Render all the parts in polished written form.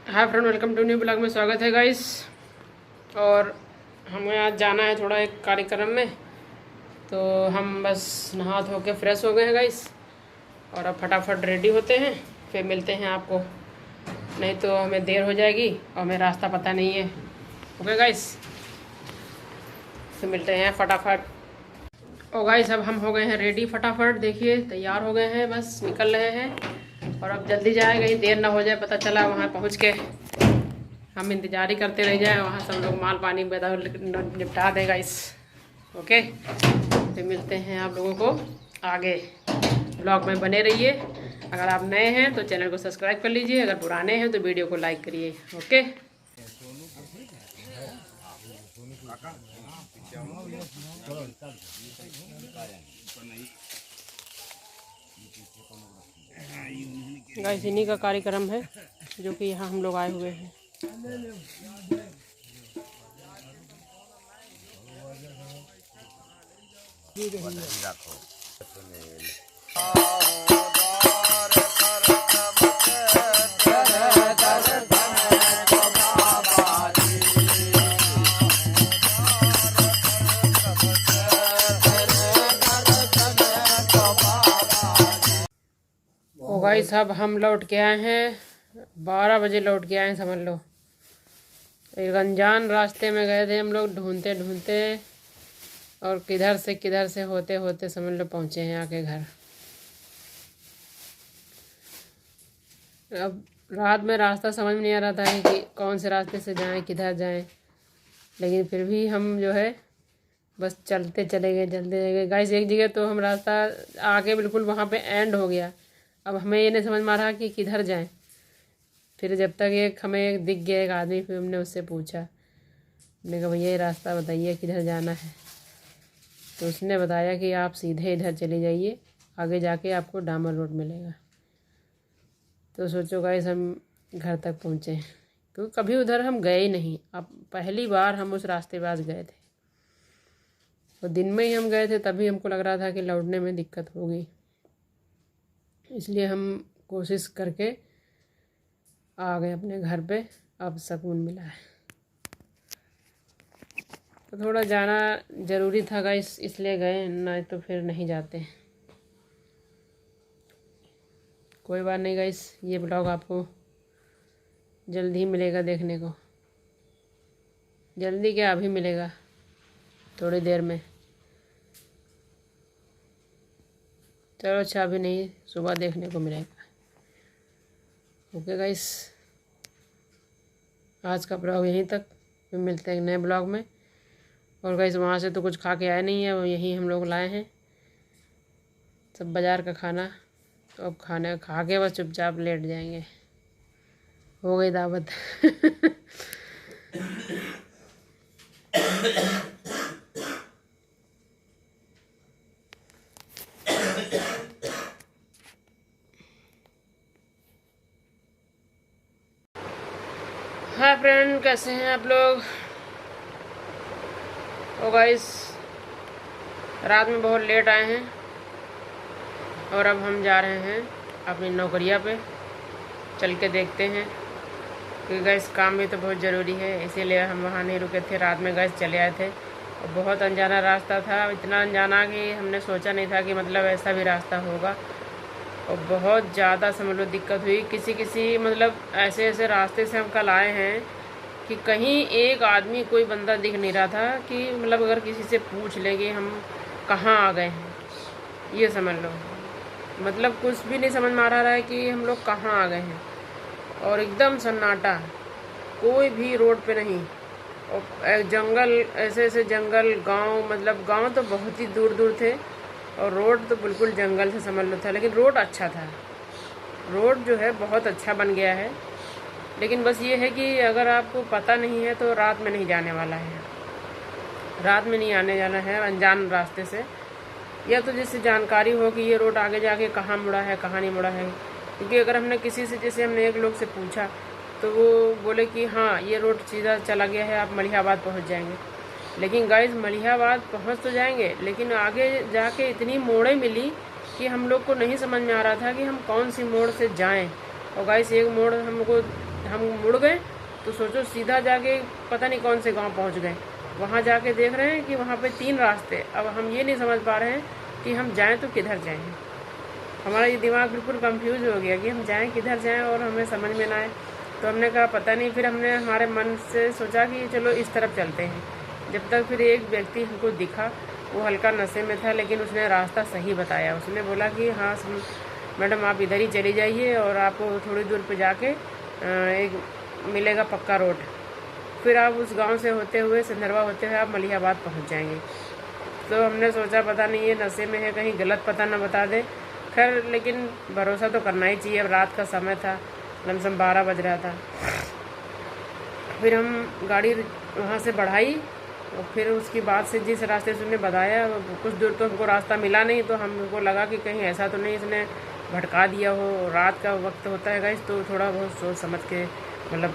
Hi friend, welcome to new blog में स्वागत है गाइस। और हमें आज जाना है थोड़ा एक कार्यक्रम में, तो हम बस नहा धो के फ्रेश हो गए हैं गाइस। और अब फटाफट रेडी होते हैं, फिर मिलते हैं आपको, नहीं तो हमें देर हो जाएगी और हमें रास्ता पता नहीं है। ओके गाइस, फिर मिलते हैं फटाफट। और गाइस अब हम हो गए हैं रेडी, फटाफट देखिए तैयार हो गए हैं, बस निकल रहे हैं। और अब जल्दी जाए, कहीं देर ना हो जाए, पता चला वहाँ पहुँच के हम इंतजार ही करते रह जाए, वहाँ सब लोग माल पानी निपटा देगा इस। ओके, फिर मिलते हैं आप लोगों को आगे, ब्लॉग में बने रहिए। अगर आप नए हैं तो चैनल को सब्सक्राइब कर लीजिए, अगर पुराने हैं तो वीडियो को लाइक करिए। ओके, गाइस इन्हीं का कार्यक्रम है जो कि यहाँ हम लोग आए हुए हैं। ओ गाइस अब हम लौट के आए हैं, 12 बजे लौट के आए हैं समझ लो। एक अनजान रास्ते में गए थे हम लोग ढूंढते ढूंढते, और किधर से होते होते समझ लो पहुँचे हैं आके घर। अब रात में रास्ता समझ में नहीं आ रहा था कि कौन से रास्ते से जाएं, किधर जाएं, लेकिन फिर भी हम जो है बस चलते चले गए गाइस। एक जगह तो हम रास्ता आके बिल्कुल वहाँ पे एंड हो गया। अब हमें ये नहीं समझ में आ रहा कि किधर जाएं। फिर जब तक हमें दिख गया एक आदमी, फिर हमने उससे पूछा, मैंने कहा भैया ये रास्ता बताइए किधर जाना है। तो उसने बताया कि आप सीधे इधर चले जाइए, आगे जाके आपको डामर रोड मिलेगा। तो सोचो गाइस हम घर तक पहुँचे, क्योंकि कभी उधर हम गए ही नहीं। अब पहली बार हम उस रास्ते पास गए थे, तो दिन में ही हम गए थे, तभी हमको लग रहा था कि लौटने में दिक्कत होगी, इसलिए हम कोशिश करके आ गए अपने घर पे। अब सुकून मिला है, तो थोड़ा जाना ज़रूरी था गाइस, इसलिए गए, नहीं तो फिर नहीं जाते। कोई बात नहीं गाइस, ये ब्लॉग आपको जल्दी ही मिलेगा देखने को। जल्दी क्या, अभी मिलेगा थोड़ी देर में। चलो अच्छा, अभी नहीं, सुबह देखने को मिलेगा। ओके गाइस, आज का ब्लॉग यहीं तक, फिर मिलते हैं नए ब्लॉग में। और गाइस वहाँ से तो कुछ खा के आए नहीं है, वो यहीं हम लोग लाए हैं सब बाज़ार का खाना। तो अब खाने खा के बस चुपचाप लेट जाएंगे, हो गई दावत। हाय फ्रेंड, कैसे हैं आप लोग? ओ गाइस रात में बहुत लेट आए हैं, और अब हम जा रहे हैं अपनी नौकरिया पे। चल के देखते हैं, क्योंकि गाइस काम भी तो बहुत ज़रूरी है, इसीलिए हम वहाँ नहीं रुके थे। रात में गाइस चले आए थे, और बहुत अनजाना रास्ता था, इतना अनजाना कि हमने सोचा नहीं था कि मतलब ऐसा भी रास्ता होगा। और बहुत ज़्यादा समझ लो दिक्कत हुई, किसी मतलब ऐसे रास्ते से हम कल आए हैं कि कहीं एक आदमी, कोई बंदा दिख नहीं रहा था कि मतलब अगर किसी से पूछ लेंगे हम कहाँ आ गए हैं, ये समझ लो। मतलब कुछ भी नहीं समझ में आ रहा है कि हम लोग कहाँ आ गए हैं। और एकदम सन्नाटा, कोई भी रोड पे नहीं, और जंगल, ऐसे जंगल, गांव, मतलब गांव तो बहुत ही दूर दूर थे, और रोड तो बिल्कुल जंगल से समझ लो था। लेकिन रोड अच्छा था, रोड जो है बहुत अच्छा बन गया है। लेकिन बस ये है कि अगर आपको पता नहीं है तो रात में नहीं जाने वाला है, रात में नहीं आने जाना है अनजान रास्ते से। या तो जैसे जानकारी हो कि ये रोड आगे जाके कहाँ मुड़ा है, कहाँ नहीं मुड़ा है। क्योंकि अगर हमने किसी से, जैसे हमने एक लोग से पूछा, तो वो बोले कि हाँ ये रोड सीधा चला गया है, आप मलिहाबाद पहुँच जाएंगे। लेकिन गाइस मलिहाबाद पहुंच तो जाएंगे, लेकिन आगे जाके इतनी मोड़ें मिली कि हम लोग को नहीं समझ में आ रहा था कि हम कौन सी मोड़ से जाएं। और गाइस एक मोड़ हमको हम मुड़ गए तो सोचो सीधा जाके पता नहीं कौन से गांव पहुंच गए। वहां जाके देख रहे हैं कि वहां पे 3 रास्ते। अब हम ये नहीं समझ पा रहे हैं कि हम जाएं तो किधर जाएं। हमारा ये दिमाग बिल्कुल कंफ्यूज हो गया कि हम जाएं किधर जाएं और हमें समझ में ना आए। तो हमने कहा पता नहीं, फिर हमने हमारे मन से सोचा कि चलो इस तरफ चलते हैं। जब तक फिर एक व्यक्ति हमको दिखा, वो हल्का नशे में था लेकिन उसने रास्ता सही बताया। उसने बोला कि हाँ मैडम आप इधर ही चली जाइए और आपको थोड़ी दूर पे जाके एक मिलेगा पक्का रोड, फिर आप उस गांव से होते हुए सिंधरवा होते हुए आप मलिहाबाद पहुंच जाएंगे। तो हमने सोचा पता नहीं ये नशे में है, कहीं गलत पता ना बता दे। खैर लेकिन भरोसा तो करना ही चाहिए। अब रात का समय था, लमसम 12 बज रहा था। फिर हम गाड़ी वहाँ से बढ़ाई और फिर उसके बाद से जिस रास्ते से उसने बताया कुछ दूर तो हमको रास्ता मिला नहीं। तो हमको लगा कि कहीं ऐसा तो नहीं इसने भटका दिया हो। रात का वक्त होता है गाइस, तो थोड़ा बहुत सोच समझ के मतलब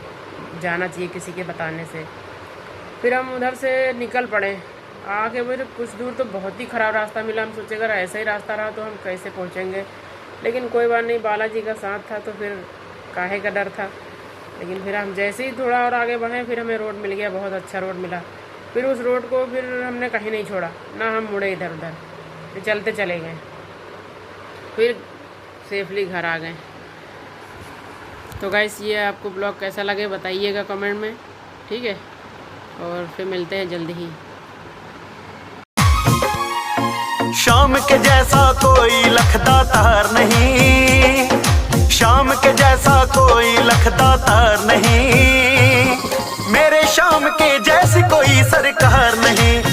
जाना चाहिए किसी के बताने से। फिर हम उधर से निकल पड़े। आगे फिर कुछ दूर तो बहुत ही ख़राब रास्ता मिला। हम सोचे अगर ऐसा ही रास्ता रहा तो हम कैसे पहुँचेंगे, लेकिन कोई बात नहीं, बालाजी का साथ था तो फिर काहे का डर था। लेकिन फिर हम जैसे ही थोड़ा और आगे बढ़े फिर हमें रोड मिल गया, बहुत अच्छा रोड मिला। फिर उस रोड को फिर हमने कहीं नहीं छोड़ा, ना हम मुड़े इधर उधर, फिर चलते चले गए। फिर सेफली घर आ गए। तो गाइस ये आपको ब्लॉग कैसा लगे बताइएगा कमेंट में, ठीक है। और फिर मिलते हैं जल्दी ही। शाम के जैसा कोई लखदा तार नहीं, शाम के जैसा कोई लखदा तार नहीं, मेरे शाम के जैसी कोई सरकार नहीं।